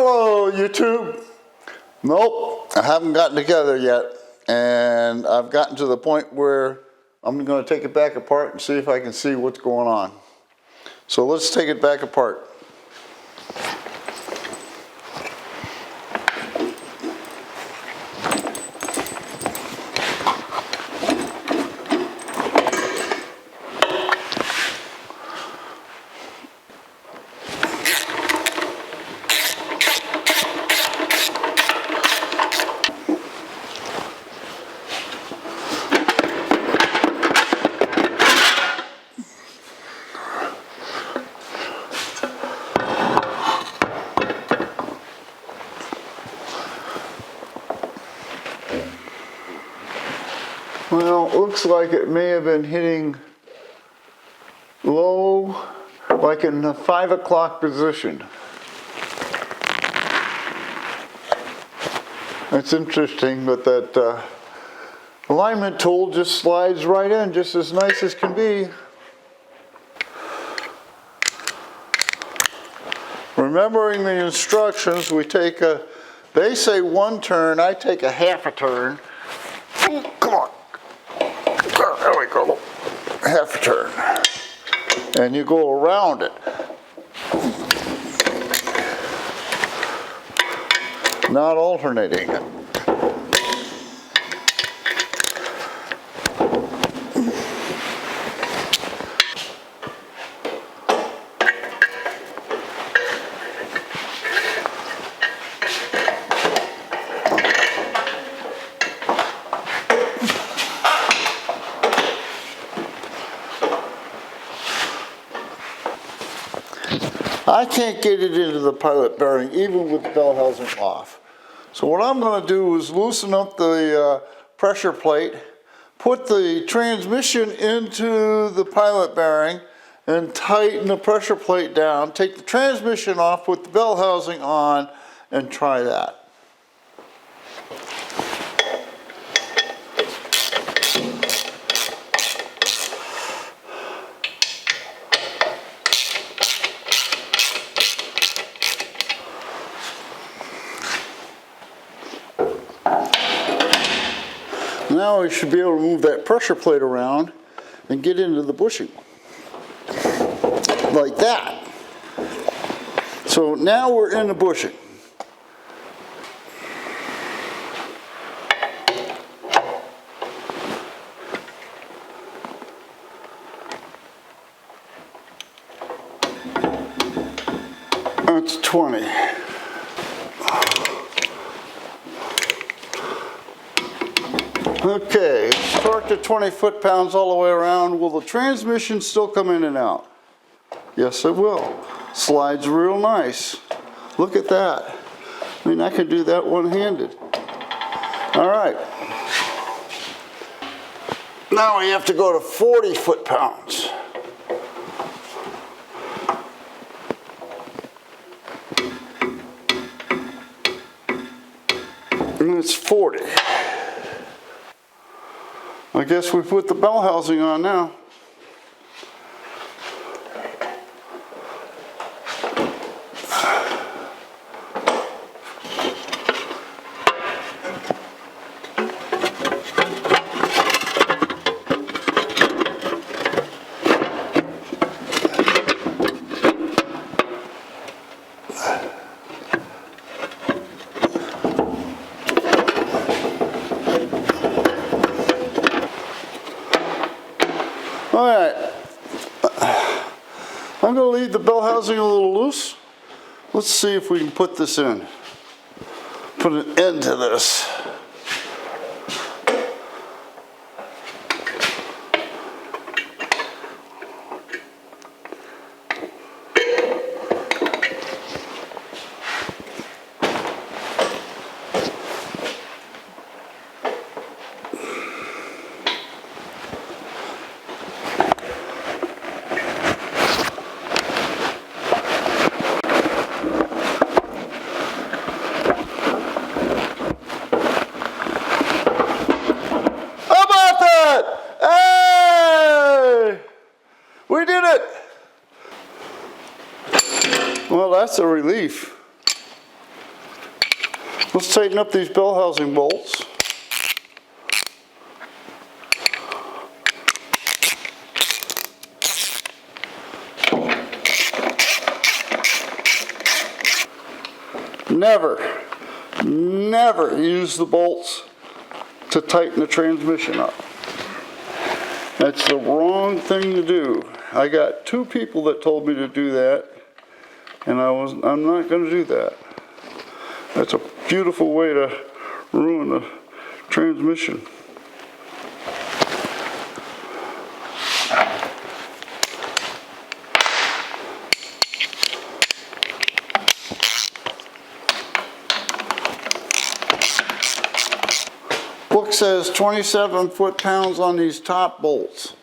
Hello, YouTube. Nope, I haven't gotten together yet, and I've gotten to the point where I'm going to take it back apart and see if I can see what's going on. So let's take it back apart. Well, it looks like it may have been hitting low, like in the 5 o'clock position. That's interesting, but that alignment tool just slides right in just as nice as can be. Remembering the instructions, we take they say 1 turn, I take a half a turn. Come on. There we go. Half a turn. And you go around it. Not alternating it. I can't get it into the pilot bearing even with the bell housing off. So what I'm going to do is loosen up the pressure plate, put the transmission into the pilot bearing, and tighten the pressure plate down, take the transmission off, put the bell housing on, and try that. Now we should be able to move that pressure plate around and get into the bushing. Like that. So now we're in the bushing. That's 20. Okay, torque to 20 foot-pounds all the way around. Will the transmission still come in and out? Yes, it will. Slides real nice. Look at that. I mean, I can do that one-handed. All right. Now we have to go to 40 foot-pounds. And it's 40. I guess we put the bell housing on now. All right, I'm going to leave the bell housing a little loose. Let's see if we can put this in. Put an end to this. We did it! Well, that's a relief. Let's tighten up these bell housing bolts. Never use the bolts to tighten the transmission up. That's the wrong thing to do. I got 2 people that told me to do that, and I'm not going to do that. That's a beautiful way to ruin the transmission. Book says 27 foot-pounds on these top bolts.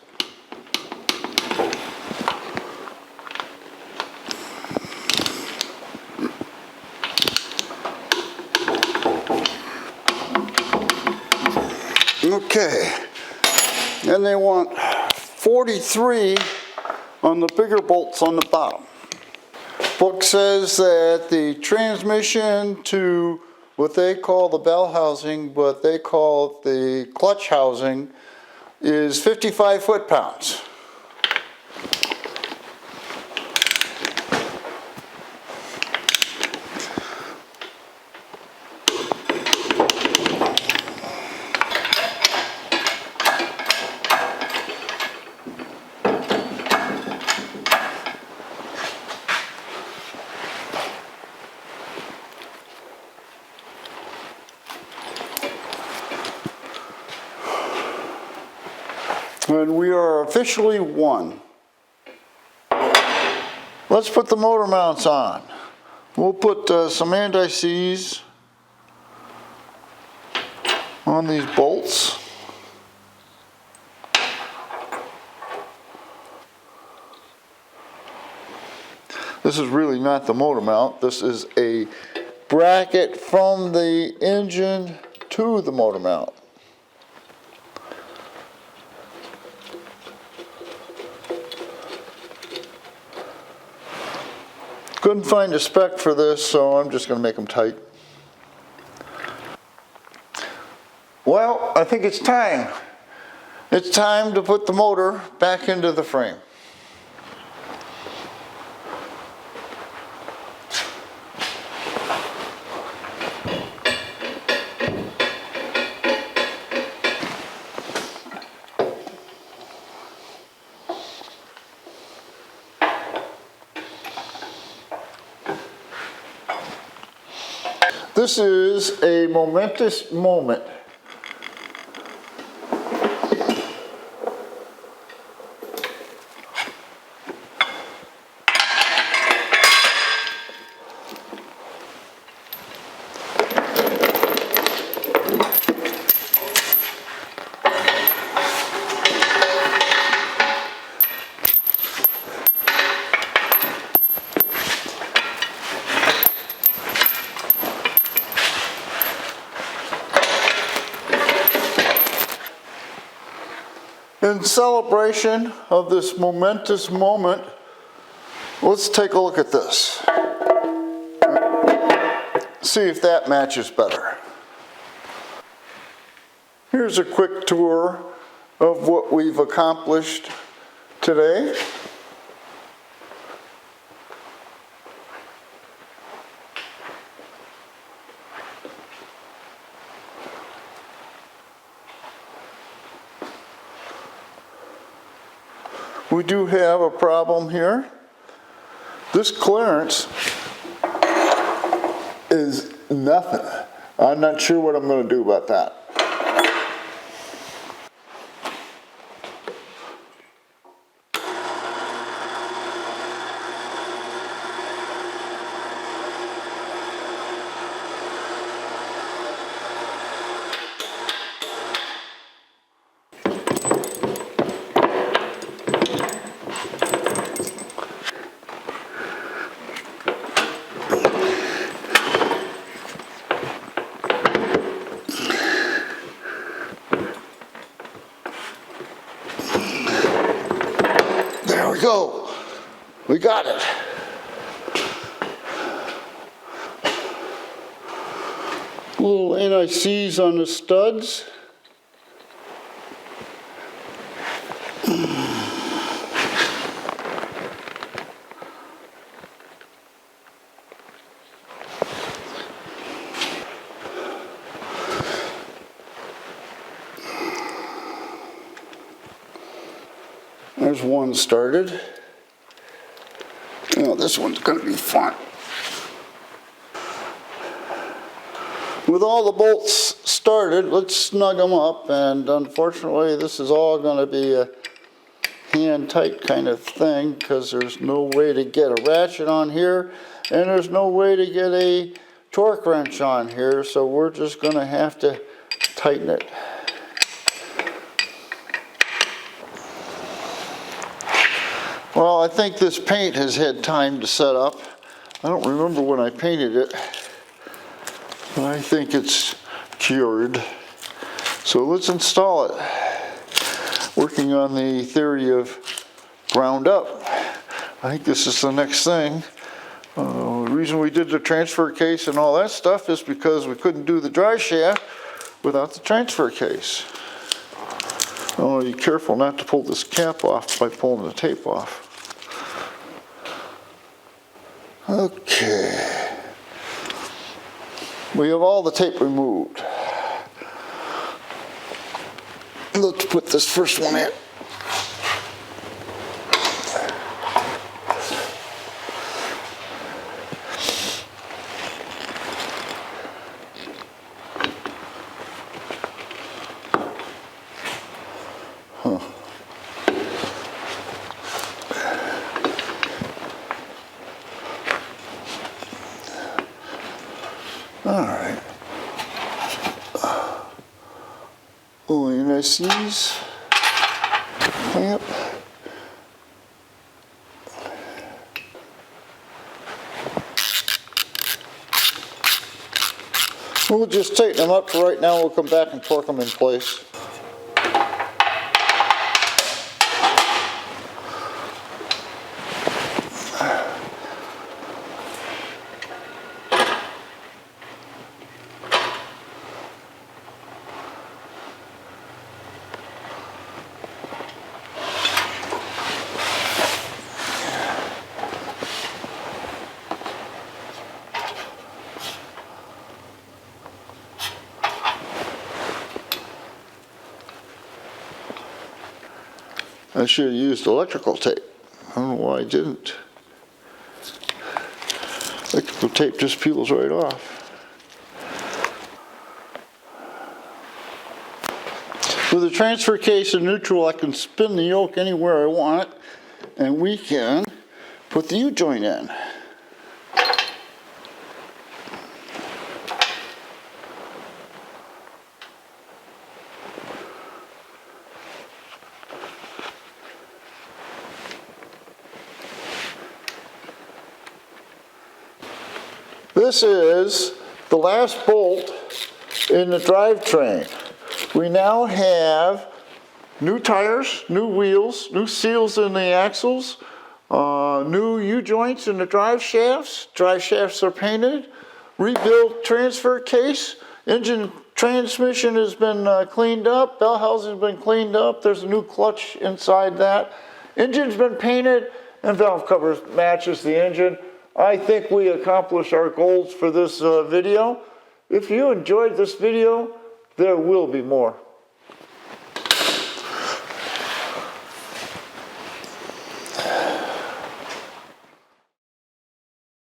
Okay, and they want 43 on the bigger bolts on the bottom. Book says that the transmission to what they call the bell housing, but they call it the clutch housing, is 55 foot-pounds. And we are officially one. Let's put the motor mounts on. We'll put some anti-seize on these bolts. This is really not the motor mount. This is a bracket from the engine to the motor mount. Couldn't find a spec for this, so I'm just going to make them tight. Well, I think it's time. It's time to put the motor back into the frame. This is a momentous moment. In celebration of this momentous moment, let's take a look at this. See if that matches better. Here's a quick tour of what we've accomplished today. We do have a problem here. This clearance is nothing. I'm not sure what I'm going to do about that. Little NICs on the studs. There's one started. Oh, this one's going to be fun. With all the bolts started, let's snug them up, and unfortunately this is all going to be a hand-tight kind of thing because there's no way to get a ratchet on here and there's no way to get a torque wrench on here, so we're just going to have to tighten it. Well, I think this paint has had time to set up. I don't remember when I painted it, but I think it's cured. So let's install it. Working on the theory of ground up. I think this is the next thing. The reason we did the transfer case and all that stuff is because we couldn't do the drive shaft without the transfer case. Oh, be careful not to pull this cap off by pulling the tape off. Okay. We have all the tape removed. Let's put this first one in. All right. NICs. Clamp. We'll just tighten them up for right now. We'll come back and torque them in place. I should have used electrical tape. I don't know why I didn't. Electrical tape just peels right off. With a transfer case and neutral, I can spin the yoke anywhere I want, and we can put the U-joint in. This is the last bolt in the drivetrain. We now have new tires, new wheels, new seals in the axles, new U-joints in the drive shafts. Drive shafts are painted, rebuilt transfer case, engine transmission has been cleaned up, bell housing has been cleaned up, there's a new clutch inside that. Engine's been painted and valve cover matches the engine. I think we accomplished our goals for this video. If you enjoyed this video, there will be more.